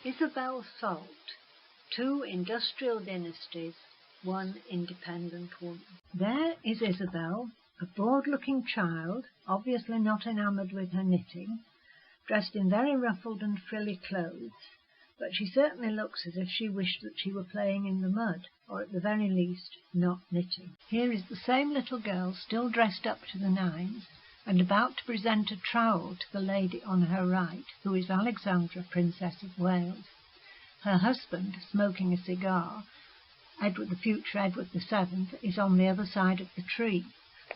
Isabel Salt, 2 industrial dynasties, 1 independent woman. There is Isabel, a bored-looking child, obviously not enamoured with her knitting, dressed in very ruffled and frilly clothes, but she certainly looks as if she wished that she were playing in the mud, or at the very least not knitting. Here is the same little girl, still dressed up to the nines, and about to present a trowel to the lady on her right, who is Alexandra, Princess of Wales. Her husband, smoking a cigar, the future Edward VII, is on the other side of the tree.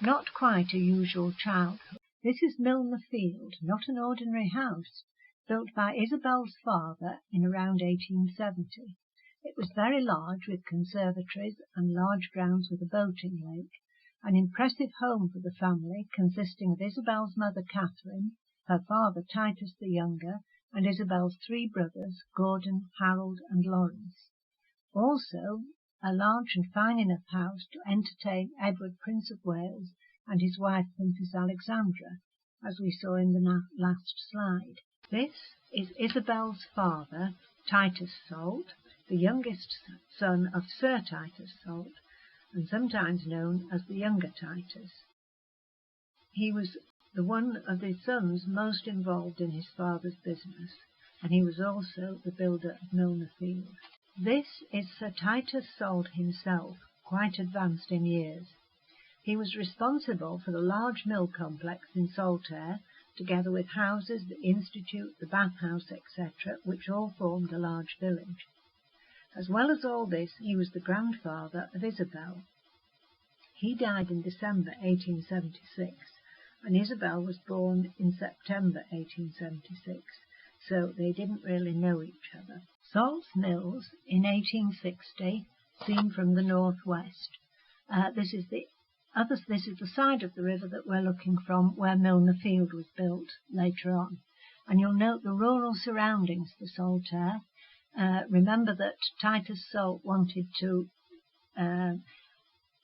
Not quite a usual childhood. This is Milner Field, not an ordinary house, built by Isabel's father in around 1870. It was very large, with conservatories and large grounds with a boating lake, an impressive home for the family, consisting of Isabel's mother Catherine, her father Titus the younger, and Isabel's 3 brothers, Gordon, Harold and Lawrence. Also a large and fine enough house to entertain Edward, Prince of Wales, and his wife Princess Alexandra, as we saw in the last slide. This is Isabel's father, Titus Salt, the youngest son of Sir Titus Salt, and sometimes known as the younger Titus. He was the one of his sons most involved in his father's business, and he was also the builder of Milner Field. This is Sir Titus Salt himself, quite advanced in years. He was responsible for the large mill complex in Saltaire, together with houses, the institute, the bathhouse, etc., which all formed a large village. As well as all this, he was the grandfather of Isabel. He died in December 1876, and Isabel was born in September 1876, so they didn't really know each other. Salt's Mills in 1860, seen from the northwest. This is the side of the river that we're looking from, where Milner Field was built later on. And you'll note the rural surroundings for Saltaire. Remember that Titus Salt wanted to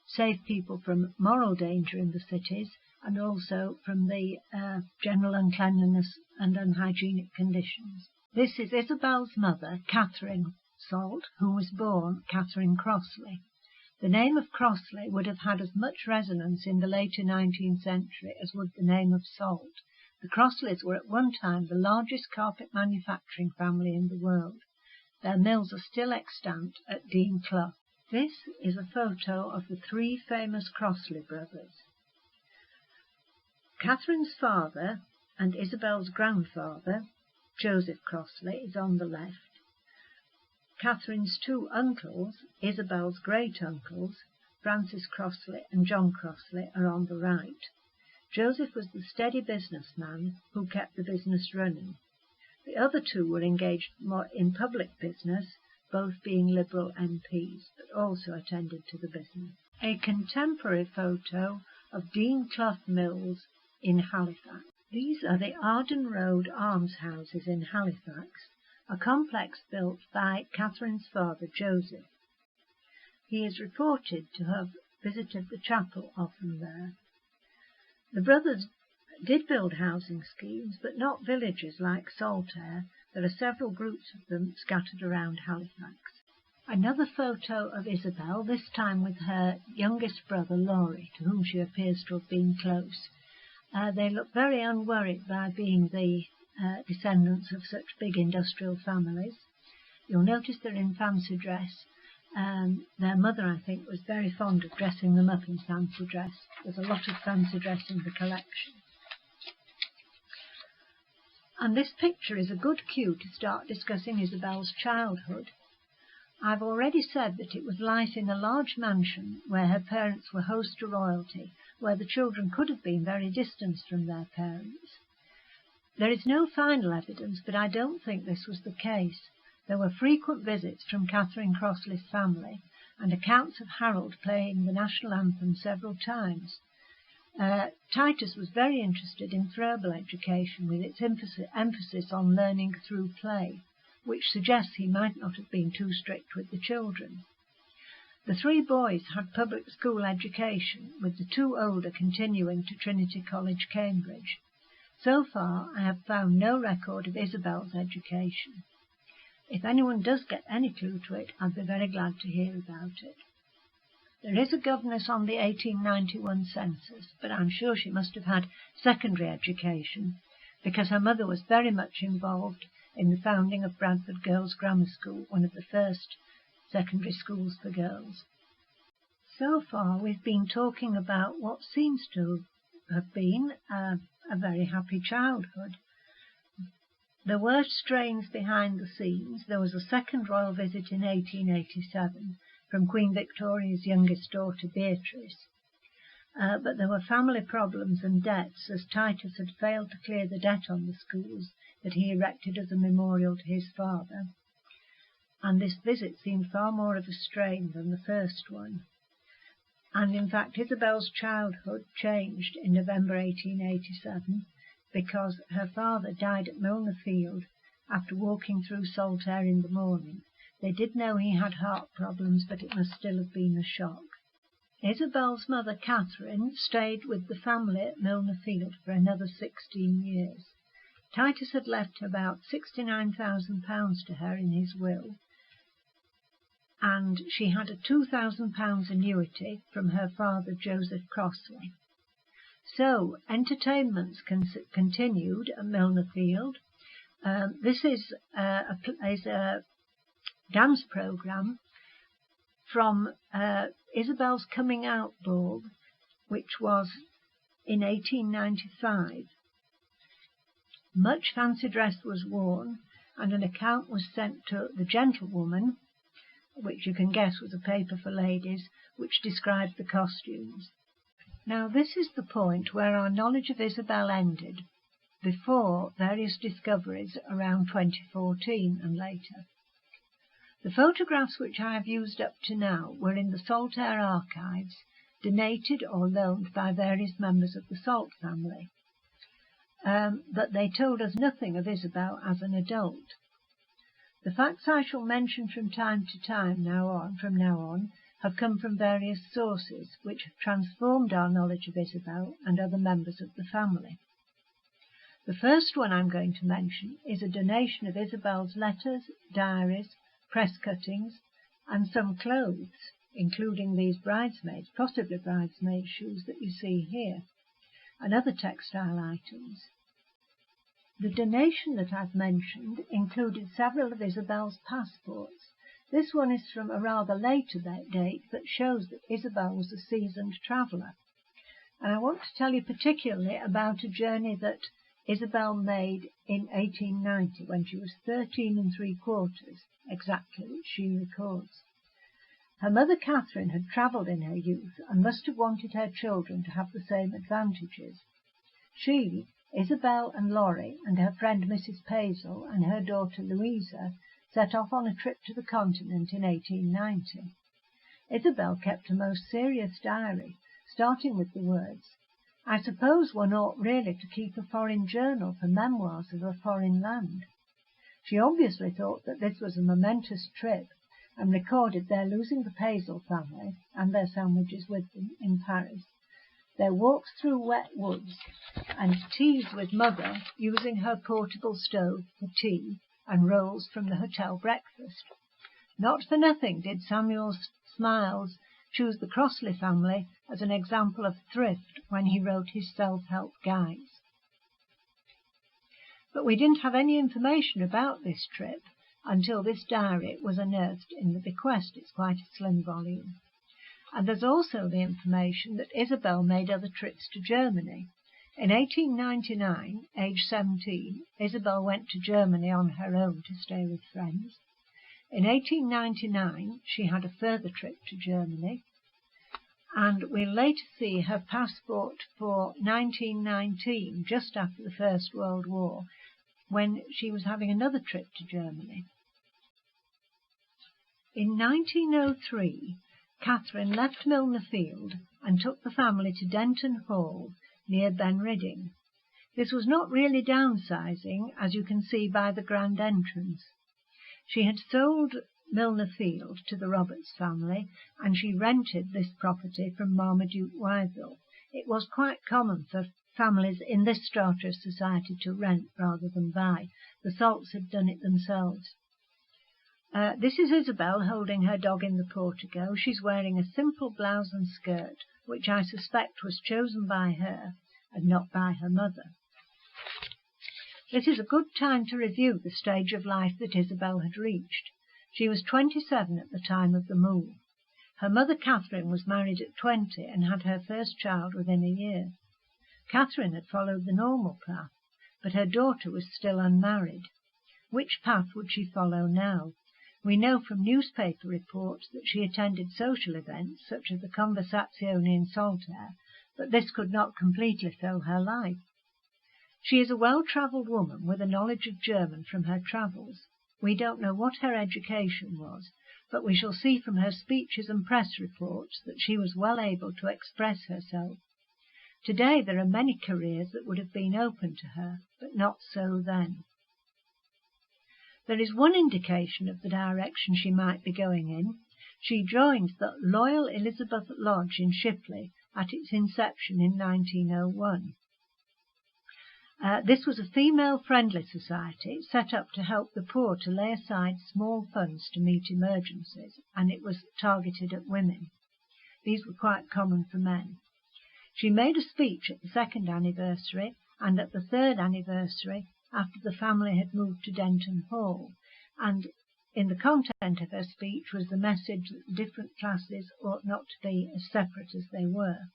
save people from moral danger in the cities, and also from the general uncleanliness and unhygienic conditions. This is Isabel's mother, Catherine Salt, who was born Catherine Crossley. The name of Crossley would have had as much resonance in the later 19th century as would the name of Salt. The Crossleys were at one time the largest carpet manufacturing family in the world. Their mills are still extant at Dean Clough. This is a photo of the 3 famous Crossley brothers. Catherine's father and Isabel's grandfather, Joseph Crossley, is on the left. Catherine's 2 uncles, Isabel's great-uncles, Francis Crossley and John Crossley, are on the right. Joseph was the steady businessman who kept the business running. The other 2 were engaged more in public business, both being Liberal MPs, but also attended to the business. A contemporary photo of Dean Clough Mills in Halifax. These are the Arden Road almshouses in Halifax, a complex built by Catherine's father Joseph. He is reported to have visited the chapel often there. The brothers did build housing schemes, but not villages like Saltaire. There are several groups of them scattered around Halifax. Another photo of Isabel, this time with her youngest brother Lawrie, to whom she appears to have been close. They look very unworried by being the descendants of such big industrial families. You'll notice they're in fancy dress. Their mother, I think, was very fond of dressing them up in fancy dress. There's a lot of fancy dress in the collection. And this picture is a good cue to start discussing Isabel's childhood. I've already said that it was life in a large mansion where her parents were host to royalty, where the children could have been very distant from their parents. There is no final evidence, but I don't think this was the case. There were frequent visits from Catherine Crossley's family, and accounts of Harold playing the national anthem several times. Titus was very interested in verbal education, with its emphasis on learning through play, which suggests he might not have been too strict with the children. The 3 boys had public school education, with the 2 older continuing to Trinity College, Cambridge. So far, I have found no record of Isabel's education. If anyone does get any clue to it, I'd be very glad to hear about it. There is a governess on the 1891 census, but I'm sure she must have had secondary education, because her mother was very much involved in the founding of Bradford Girls' Grammar School, one of the first secondary schools for girls. So far we've been talking about what seems to have been a very happy childhood. There were strains behind the scenes. There was a second royal visit in 1887 from Queen Victoria's youngest daughter, Beatrice. But there were family problems and debts, as Titus had failed to clear the debt on the schools that he erected as a memorial to his father. And this visit seemed far more of a strain than the first one. And in fact, Isabel's childhood changed in November 1887 because her father died at Milner Field after walking through salt air in the morning. They did know he had heart problems, but it must still have been a shock. Isabel's mother, Catherine, stayed with the family at Milner Field for another 16 years. Titus had left about £69,000 to her in his will, and she had a £2,000 annuity from her father, Joseph Crossley. So entertainments continued at Milner Field. This is a dance programme from Isabel's coming out ball, which was in 1895. Much fancy dress was worn, and an account was sent to the Gentlewoman, which you can guess was a paper for ladies, which described the costumes. Now this is the point where our knowledge of Isabel ended, before various discoveries around 2014 and later. The photographs which I have used up to now were in the Salt Air archives, donated or loaned by various members of the Salt family. But they told us nothing of Isabel as an adult. The facts I shall mention from time to time from now on, have come from various sources which have transformed our knowledge of Isabel and other members of the family. The first one I'm going to mention is a donation of Isabel's letters, diaries, press cuttings, and some clothes, including these bridesmaids, possibly bridesmaid shoes that you see here, and other textile items. The donation that I've mentioned included several of Isabel's passports. This one is from a rather later date, but shows that Isabel was a seasoned traveller. And I want to tell you particularly about a journey that Isabel made in 1890, when she was 13 3/4, exactly, which she records. Her mother Catherine had travelled in her youth and must have wanted her children to have the same advantages. She, Isabel and Lawrie, and her friend Mrs. Pazel and her daughter Louisa set off on a trip to the continent in 1890. Isabel kept a most serious diary, starting with the words, "I suppose one ought really to keep a foreign journal for memoirs of a foreign land." She obviously thought that this was a momentous trip, and recorded their losing the Pazel family, and their sandwiches with them, in Paris, their walks through wet woods, and teas with Mother using her portable stove for tea, and rolls from the hotel breakfast. Not for nothing did Samuel Smiles choose the Crossley family as an example of thrift when he wrote his self-help guides. But we didn't have any information about this trip until this diary was unearthed in the bequest. It's quite a slim volume. And there's also the information that Isabel made other trips to Germany. In 1899, age 17, Isabel went to Germany on her own to stay with friends. In 1899, she had a further trip to Germany, and we'll later see her passport for 1919, just after the First World War, when she was having another trip to Germany. In 1903, Catherine left Milner Field and took the family to Denton Hall, near Benridding. This was not really downsizing, as you can see by the grand entrance. She had sold Milner Field to the Roberts family, and she rented this property from Marmaduke Wyville. It was quite common for families in this strata of society to rent rather than buy. The Salts had done it themselves. This is Isabel holding her dog in the portico. She's wearing a simple blouse and skirt, which I suspect was chosen by her and not by her mother. This is a good time to review the stage of life that Isabel had reached. She was 27 at the time of the move. Her mother, Catherine, was married at 20 and had her first child within a year. Catherine had followed the normal path, but her daughter was still unmarried. Which path would she follow now? We know from newspaper reports that she attended social events, such as the Conversazione in Saltaire, but this could not completely fill her life. She is a well-travelled woman with a knowledge of German from her travels. We don't know what her education was, but we shall see from her speeches and press reports that she was well able to express herself. Today there are many careers that would have been open to her, but not so then. There is one indication of the direction she might be going in. She joined the Loyal Elizabeth Lodge in Shipley at its inception in 1901. This was a female-friendly society set up to help the poor to lay aside small funds to meet emergencies, and it was targeted at women. These were quite common for men. She made a speech at the 2nd anniversary and at the 3rd anniversary after the family had moved to Denton Hall, and in the content of her speech was the message that the different classes ought not to be as separate as they were.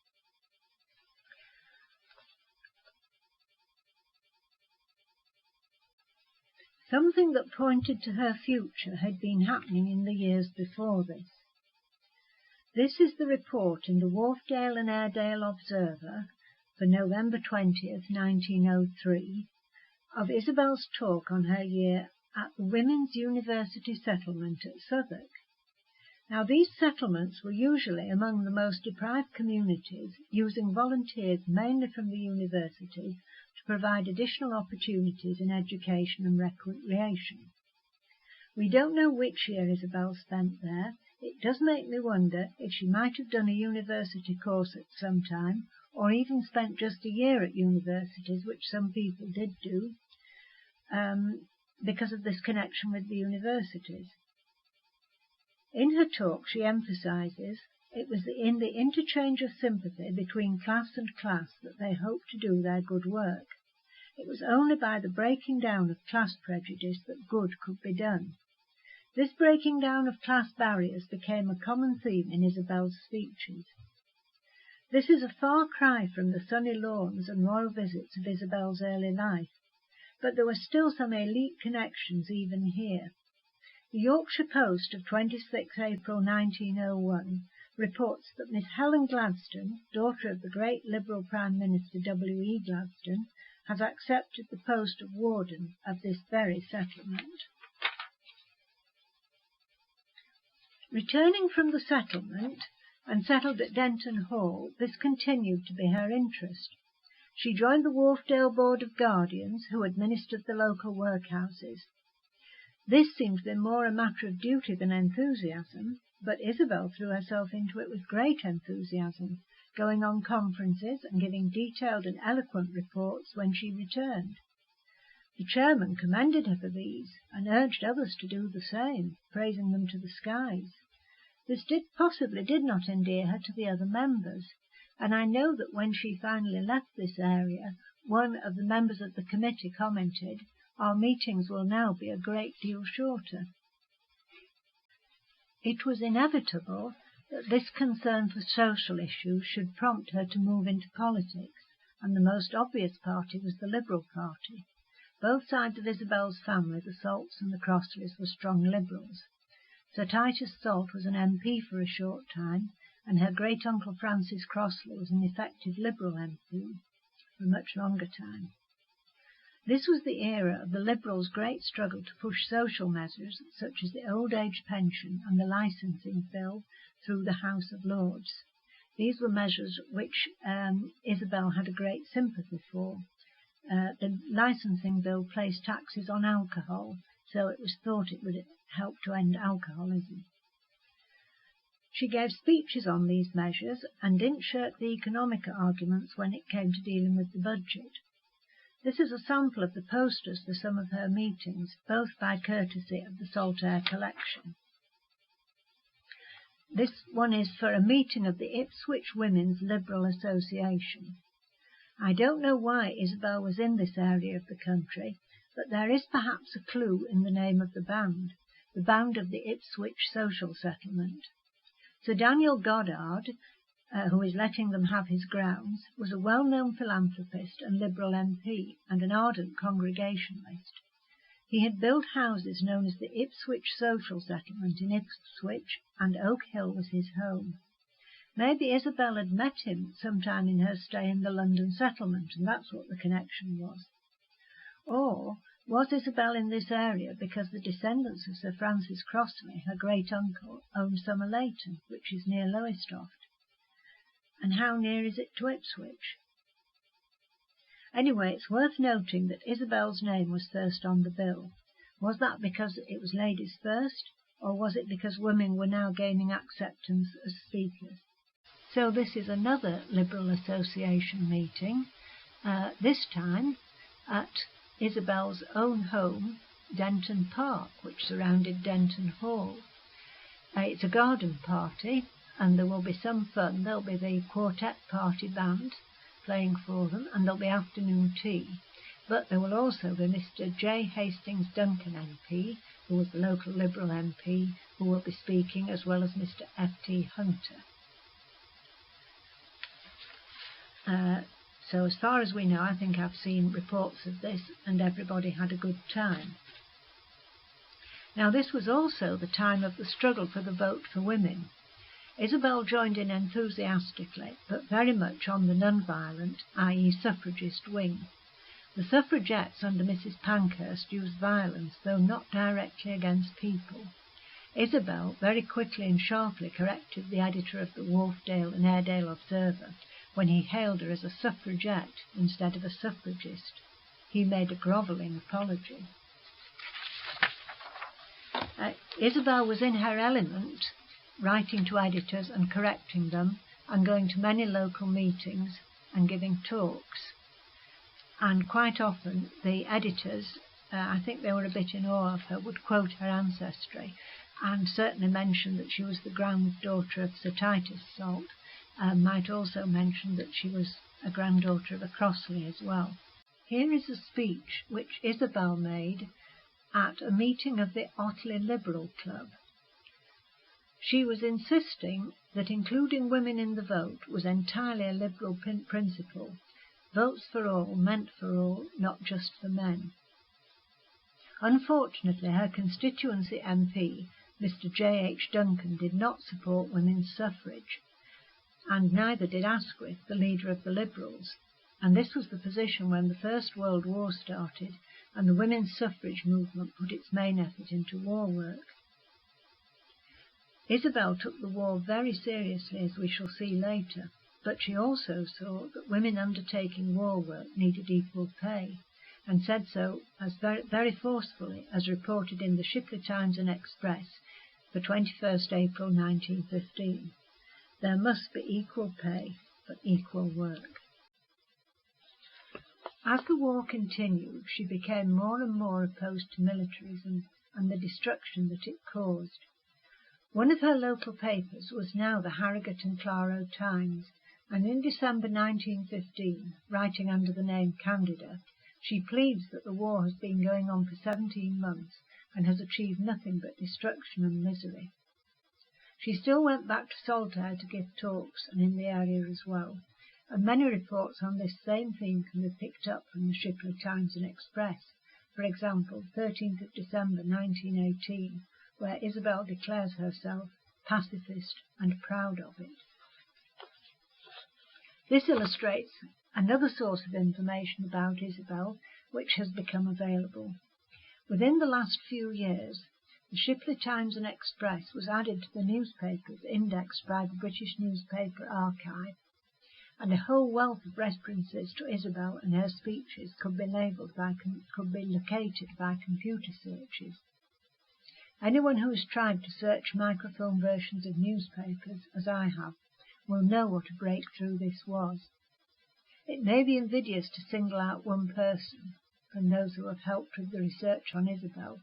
Something that pointed to her future had been happening in the years before this. This is the report in the Wharfdale and Airedale Observer for November 20th, 1903, of Isabel's talk on her year at the Women's University Settlement at Southwark. Now, these settlements were usually among the most deprived communities, using volunteers mainly from the universities to provide additional opportunities in education and recreation. We don't know which year Isabel spent there. It does make me wonder if she might have done a university course at some time, or even spent just a year at universities, which some people did do, because of this connection with the universities. In her talk, she emphasizes it was in the interchange of sympathy between class and class that they hoped to do their good work. It was only by the breaking down of class prejudice that good could be done. This breaking down of class barriers became a common theme in Isabel's speeches. This is a far cry from the sunny lawns and royal visits of Isabel's early life, but there were still some elite connections even here. The Yorkshire Post of 26 April 1901 reports that Miss Helen Gladstone, daughter of the great Liberal Prime Minister W.E. Gladstone, has accepted the post of warden of this very settlement. Returning from the settlement and settled at Denton Hall, this continued to be her interest. She joined the Wharfdale Board of Guardians, who administered the local workhouses. This seemed to be more a matter of duty than enthusiasm, but Isabel threw herself into it with great enthusiasm, going on conferences and giving detailed and eloquent reports when she returned. The chairman commended her for these and urged others to do the same, praising them to the skies. This possibly did not endear her to the other members, and I know that when she finally left this area, one of the members of the committee commented, "Our meetings will now be a great deal shorter." It was inevitable that this concern for social issues should prompt her to move into politics, and the most obvious party was the Liberal Party. Both sides of Isabel's family, the Salts and the Crossleys, were strong Liberals. Sir Titus Salt was an MP for a short time, and her great-uncle Francis Crossley was an effective Liberal MP for a much longer time. This was the era of the Liberals' great struggle to push social measures such as the old age pension and the licensing bill through the House of Lords. These were measures which Isabel had a great sympathy for. The licensing bill placed taxes on alcohol, so it was thought it would help to end alcoholism. She gave speeches on these measures and didn't shirk the economic arguments when it came to dealing with the budget. This is a sample of the posters for some of her meetings, both by courtesy of the Saltaire collection. This one is for a meeting of the Ipswich Women's Liberal Association. I don't know why Isabel was in this area of the country, but there is perhaps a clue in the name of the band of the Ipswich Social Settlement. Sir Daniel Goddard, who is letting them have his grounds, was a well-known philanthropist and Liberal MP and an ardent Congregationalist. He had built houses known as the Ipswich Social Settlement in Ipswich, and Oak Hill was his home. Maybe Isabel had met him sometime in her stay in the London settlement, and that's what the connection was. Or was Isabel in this area because the descendants of Sir Francis Crossley, her great-uncle, owned Somer Leighton, which is near Lowestoft? And how near is it to Ipswich? Anyway, it's worth noting that Isabel's name was first on the bill. Was that because it was ladies first, or was it because women were now gaining acceptance as speakers? So this is another Liberal Association meeting, this time at Isabel's own home, Denton Park, which surrounded Denton Hall. It's a garden party, and there will be some fun. There'll be the quartet party band playing for them, and there'll be afternoon tea. But there will also be Mr. J. Hastings Duncan MP, who was the local Liberal MP, who will be speaking, as well as Mr. F.T. Hunter. So as far as we know, I think I've seen reports of this, and everybody had a good time. Now, this was also the time of the struggle for the vote for women. Isabel joined in enthusiastically, but very much on the non-violent, i.e. suffragist wing. The suffragettes under Mrs. Pankhurst used violence, though not directly against people. Isabel very quickly and sharply corrected the editor of the Wharfdale and Airedale Observer when he hailed her as a suffragette instead of a suffragist. He made a grovelling apology. Isabel was in her element, writing to editors and correcting them, and going to many local meetings and giving talks. And quite often the editors, I think they were a bit in awe of her, would quote her ancestry, and certainly mention that she was the granddaughter of Sir Titus Salt, might also mention that she was a granddaughter of a Crossley as well. Here is a speech which Isabel made at a meeting of the Otley Liberal Club. She was insisting that including women in the vote was entirely a Liberal principle. Votes for all meant for all, not just for men. Unfortunately, her constituency MP, Mr. J.H. Duncan, did not support women's suffrage, and neither did Asquith, the leader of the Liberals. And this was the position when the First World War started and the women's suffrage movement put its main effort into war work. Isabel took the war very seriously, as we shall see later, but she also saw that women undertaking war work needed equal pay, and said so as very forcefully, as reported in the Shipley Times and Express for 21st April 1915. There must be equal pay for equal work. As the war continued, she became more and more opposed to militarism and the destruction that it caused. One of her local papers was now the Harrogate and Claro Times, and in December 1915, writing under the name Candida, she pleads that the war has been going on for 17 months and has achieved nothing but destruction and misery. She still went back to Saltaire to give talks, and in the area as well, and many reports on this same theme can be picked up from the Shipley Times and Express. For example, 13th of December 1918, where Isabel declares herself pacifist and proud of it. This illustrates another source of information about Isabel which has become available. Within the last few years, the Shipley Times and Express was added to the newspapers indexed by the British Newspaper Archive, and a whole wealth of references to Isabel and her speeches could be located by computer searches. Anyone who has tried to search microfilm versions of newspapers, as I have, will know what a breakthrough this was. It may be invidious to single out one person from those who have helped with the research on Isabel,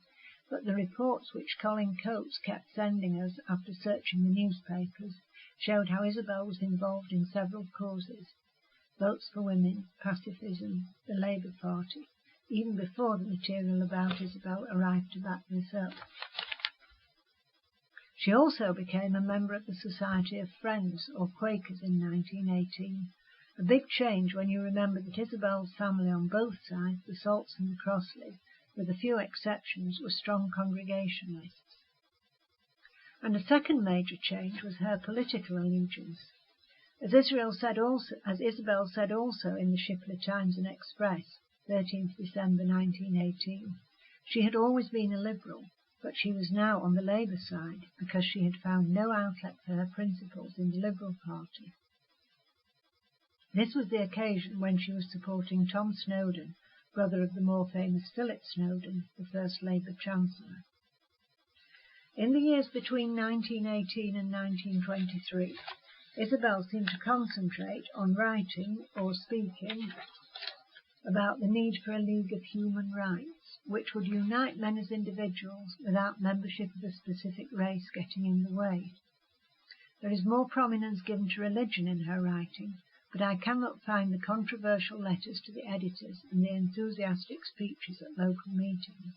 but the reports which Colin Coates kept sending us after searching the newspapers showed how Isabel was involved in several causes: votes for women, pacifism, the Labour Party, even before the material about Isabel arrived to back this up. She also became a member of the Society of Friends, or Quakers, in 1918, a big change when you remember that Isabel's family on both sides, the Salts and the Crossleys, with a few exceptions, were strong Congregationalists. And a second major change was her political allegiance. As Isabel said also in the Shipley Times and Express, 13th December 1918, she had always been a Liberal, but she was now on the Labour side because she had found no outlet for her principles in the Liberal Party. This was the occasion when she was supporting Tom Snowden, brother of the more famous Philip Snowden, the first Labour Chancellor. In the years between 1918 and 1923, Isabel seemed to concentrate on writing or speaking about the need for a League of Human Rights, which would unite men as individuals without membership of a specific race getting in the way. There is more prominence given to religion in her writing, but I cannot find the controversial letters to the editors and the enthusiastic speeches at local meetings.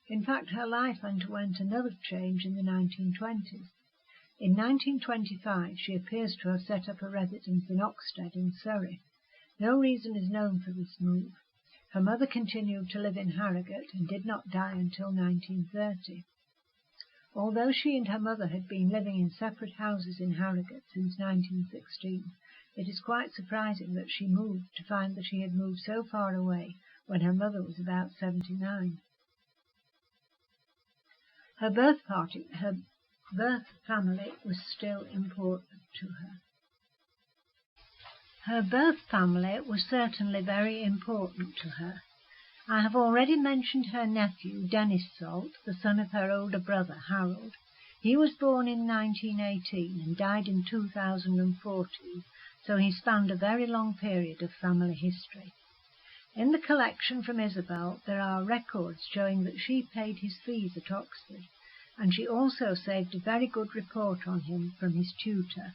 In fact, her life underwent another change in the 1920s. In 1925, she appears to have set up a residence in Oxted in Surrey. No reason is known for this move. Her mother continued to live in Harrogate and did not die until 1930. Although she and her mother had been living in separate houses in Harrogate since 1916, it is quite surprising that she moved to find that she had moved so far away when her mother was about 79. Her birth family was still important to her. Her birth family was certainly very important to her. I have already mentioned her nephew, Dennis Salt, the son of her older brother, Harold. He was born in 1918 and died in 2014, so he spanned a very long period of family history. In the collection from Isabel, there are records showing that she paid his fees at Oxford, and she also saved a very good report on him from his tutor.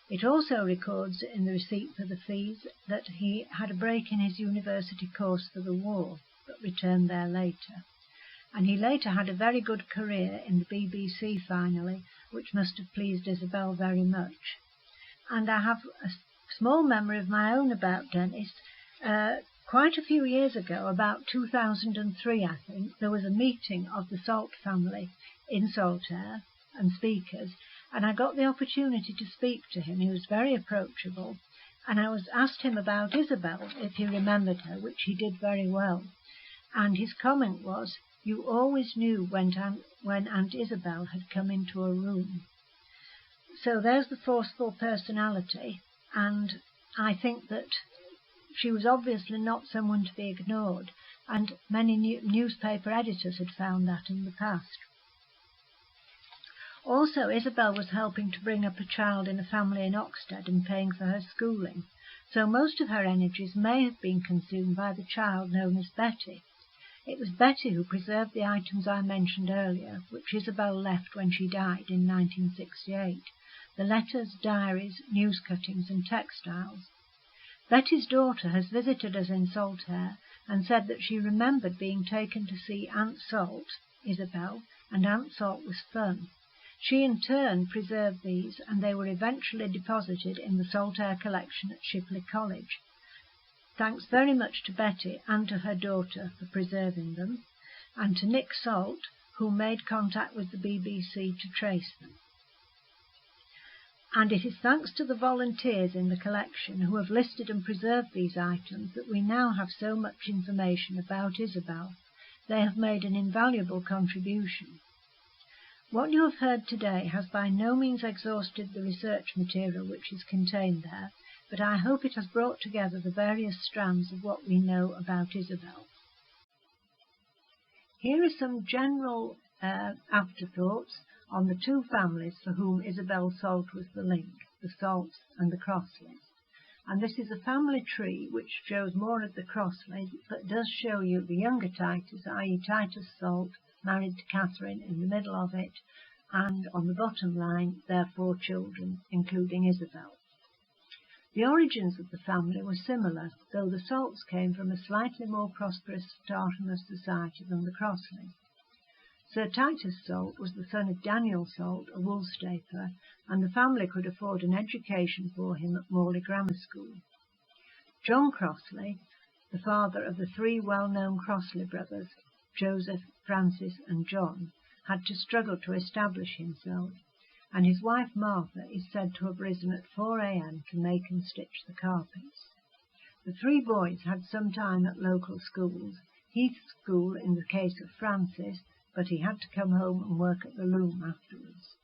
It also records in the receipt for the fees that he had a break in his university course for the war, but returned there later. And he later had a very good career in the BBC finally, which must have pleased Isabel very much. And I have a small memory of my own about Dennis. Quite a few years ago, about 2003 I think, there was a meeting of the Salt family in Saltaire and speakers, and I got the opportunity to speak to him. He was very approachable, and I asked him about Isabel, if he remembered her, which he did very well. And his comment was, "You always knew when Aunt Isabel had come into a room." So there's the forceful personality, and I think that she was obviously not someone to be ignored, and many newspaper editors had found that in the past. Also, Isabel was helping to bring up a child in a family in Oxted and paying for her schooling, so most of her energies may have been consumed by the child known as Betty. It was Betty who preserved the items I mentioned earlier, which Isabel left when she died in 1968, the letters, diaries, news cuttings and textiles. Betty's daughter has visited us in Saltaire and said that she remembered being taken to see Aunt Salt, Isabel, and Aunt Salt was fun. She in turn preserved these, and they were eventually deposited in the Saltaire collection at Shipley College. Thanks very much to Betty and to her daughter for preserving them, and to Nick Salt, who made contact with the BBC to trace them. And it is thanks to the volunteers in the collection who have listed and preserved these items that we now have so much information about Isabel. They have made an invaluable contribution. What you have heard today has by no means exhausted the research material which is contained there, but I hope it has brought together the various strands of what we know about Isabel. Here are some general afterthoughts on the two families for whom Isabel Salt was the link, the Salts and the Crosleys. And this is a family tree which shows more of the Crossley, but does show you the younger Titus, i.e. Titus Salt, married to Catherine in the middle of it, and on the bottom line their 4 children, including Isabel. The origins of the family were similar, though the Salts came from a slightly more prosperous stratum of society than the Crossley. Sir Titus Salt was the son of Daniel Salt, a woolstapler, and the family could afford an education for him at Morley Grammar School. John Crossley, the father of the 3 well-known Crossley brothers, Joseph, Francis and John, had to struggle to establish himself, and his wife Martha is said to have risen at 4 a.m. to make and stitch the carpets. The 3 boys had some time at local schools, Heath School in the case of Francis, but he had to come home and work at the loom afterwards.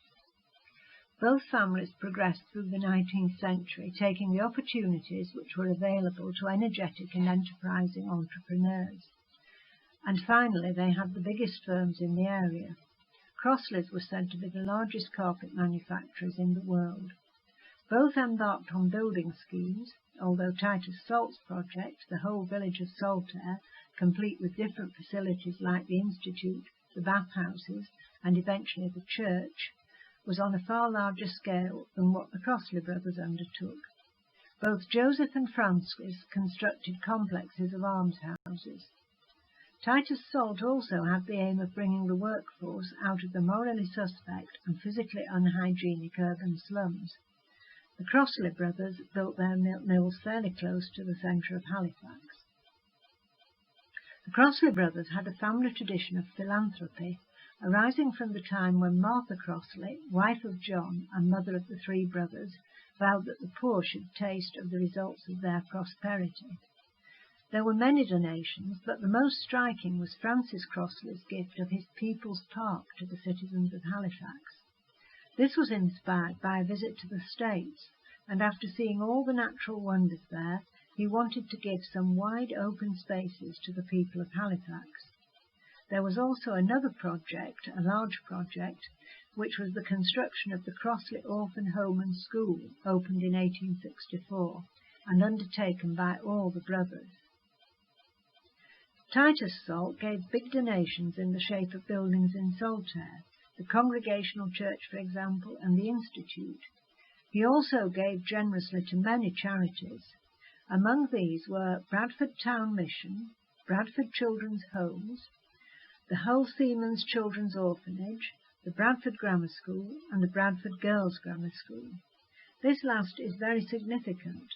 Both families progressed through the 19th century, taking the opportunities which were available to energetic and enterprising entrepreneurs. And finally they had the biggest firms in the area. Crossleys were said to be the largest carpet manufacturers in the world. Both embarked on building schemes, although Titus Salt's project, the whole village of Saltaire, complete with different facilities like the Institute, the bathhouses, and eventually the church, was on a far larger scale than what the Crossley brothers undertook. Both Joseph and Francis constructed complexes of almshouses. Titus Salt also had the aim of bringing the workforce out of the morally suspect and physically unhygienic urban slums. The Crossley brothers built their mills fairly close to the centre of Halifax. The Crossley brothers had a family tradition of philanthropy, arising from the time when Martha Crossley, wife of John and mother of the 3 brothers, vowed that the poor should taste of the results of their prosperity. There were many donations, but the most striking was Francis Crossley's gift of his People's Park to the citizens of Halifax. This was inspired by a visit to the States, and after seeing all the natural wonders there, he wanted to give some wide open spaces to the people of Halifax. There was also another project, a large project, which was the construction of the Crossley Orphan Home and School, opened in 1864, and undertaken by all the brothers. Titus Salt gave big donations in the shape of buildings in Saltaire, the Congregational Church, for example, and the Institute. He also gave generously to many charities. Among these were Bradford Town Mission, Bradford Children's Homes, the Hull Seamen's Children's Orphanage, the Bradford Grammar School, and the Bradford Girls' Grammar School. This last is very significant.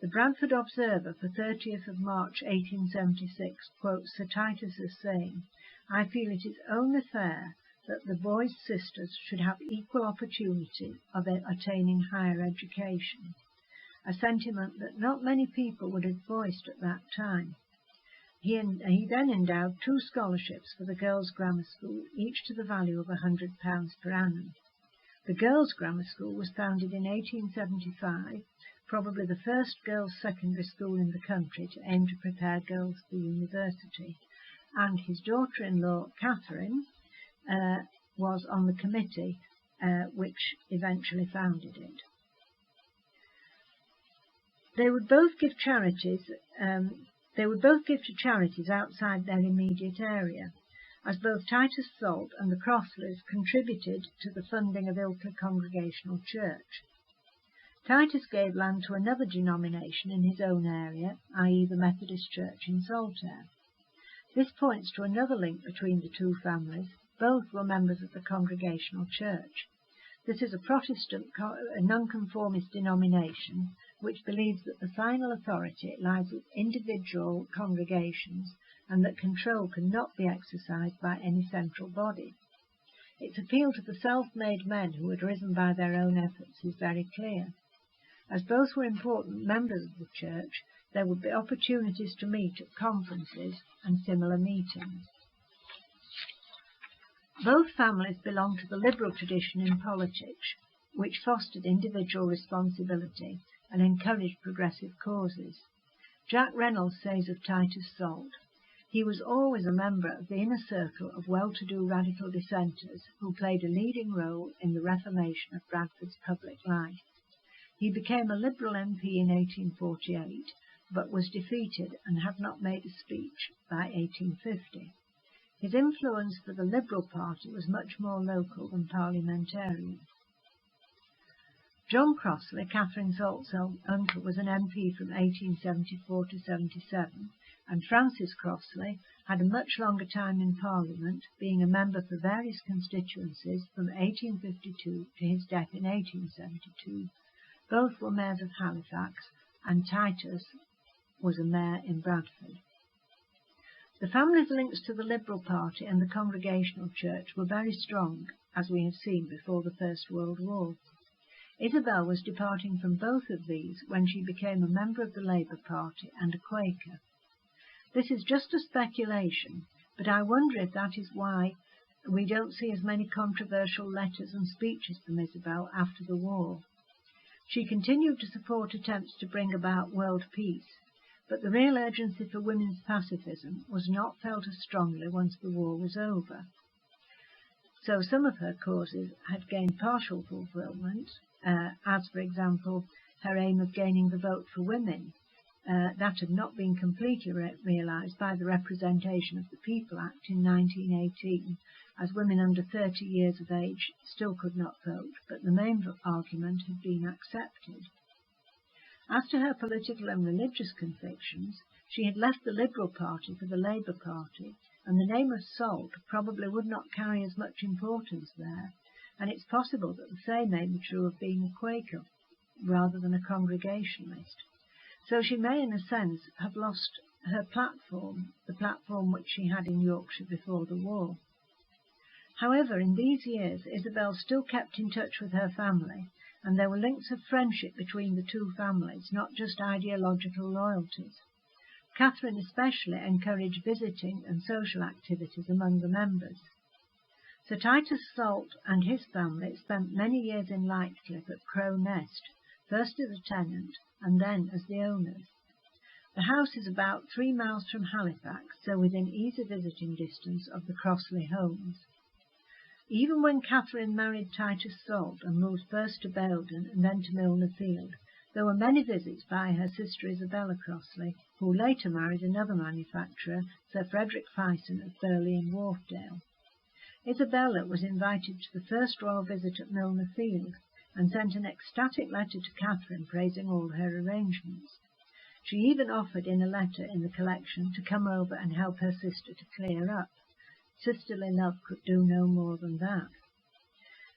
The Bradford Observer for 30th of March 1876 quotes Sir Titus as saying, "I feel it is only fair that the boys' sisters should have equal opportunity of attaining higher education," a sentiment that not many people would have voiced at that time. He then endowed 2 scholarships for the Girls' Grammar School, each to the value of £100 per annum. The Girls' Grammar School was founded in 1875, probably the first girls' secondary school in the country to aim to prepare girls for university, and his daughter-in-law, Catherine, was on the committee which eventually founded it. They would both give to charities outside their immediate area, as both Titus Salt and the Crossleys contributed to the funding of Ilkley Congregational Church. Titus gave land to another denomination in his own area, i.e. the Methodist Church in Saltaire. This points to another link between the 2 families. Both were members of the Congregational Church. This is a Protestant, nonconformist denomination which believes that the final authority lies with individual congregations and that control cannot be exercised by any central body. Its appeal to the self-made men who had risen by their own efforts is very clear. As both were important members of the church, there would be opportunities to meet at conferences and similar meetings. Both families belonged to the liberal tradition in politics, which fostered individual responsibility and encouraged progressive causes. Jack Reynolds says of Titus Salt, "He was always a member of the inner circle of well-to-do radical dissenters who played a leading role in the reformation of Bradford's public life. He became a Liberal MP in 1848, but was defeated and had not made a speech by 1850. His influence for the Liberal Party was much more local than parliamentarian. John Crossley, Catherine Salt's uncle, was an MP from 1874 to 77, and Francis Crossley had a much longer time in Parliament, being a member for various constituencies from 1852 to his death in 1872. Both were mayors of Halifax, and Titus was a mayor in Bradford. The family's links to the Liberal Party and the Congregational Church were very strong, as we have seen before the First World War. Isabel was departing from both of these when she became a member of the Labour Party and a Quaker. This is just a speculation, but I wonder if that is why we don't see as many controversial letters and speeches from Isabel after the war. She continued to support attempts to bring about world peace, but the real urgency for women's pacifism was not felt as strongly once the war was over. So some of her causes had gained partial fulfilment, as, for example, her aim of gaining the vote for women. That had not been completely realised by the Representation of the People Act in 1918, as women under 30 years of age still could not vote, but the main argument had been accepted. As to her political and religious convictions, she had left the Liberal Party for the Labour Party, and the name of Salt probably would not carry as much importance there, and it's possible that the same may be true of being a Quaker rather than a Congregationalist. So she may, in a sense, have lost her platform, the platform which she had in Yorkshire before the war. However, in these years, Isabel still kept in touch with her family, and there were links of friendship between the two families, not just ideological loyalties. Catherine especially encouraged visiting and social activities among the members. Sir Titus Salt and his family spent many years in Lightcliffe at Crow Nest, first as a tenant and then as the owners. The house is about 3 miles from Halifax, so within easy visiting distance of the Crossley homes. Even when Catherine married Titus Salt and moved first to Belden and then to Milner Field, there were many visits by her sister Isabella Crossley, who later married another manufacturer, Sir Frederick Fyson of Burley and Wharfdale. Isabella was invited to the first royal visit at Milner Field, and sent an ecstatic letter to Catherine praising all her arrangements. She even offered in a letter in the collection to come over and help her sister to clear up. Sisterly love could do no more than that.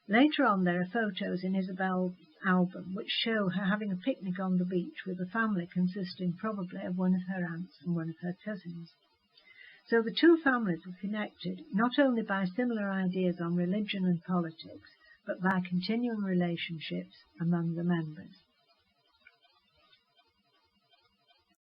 Later on there are photos in Isabel's album which show her having a picnic on the beach with a family consisting probably of one of her aunts and one of her cousins. So the two families were connected not only by similar ideas on religion and politics, but by continuing relationships among the members.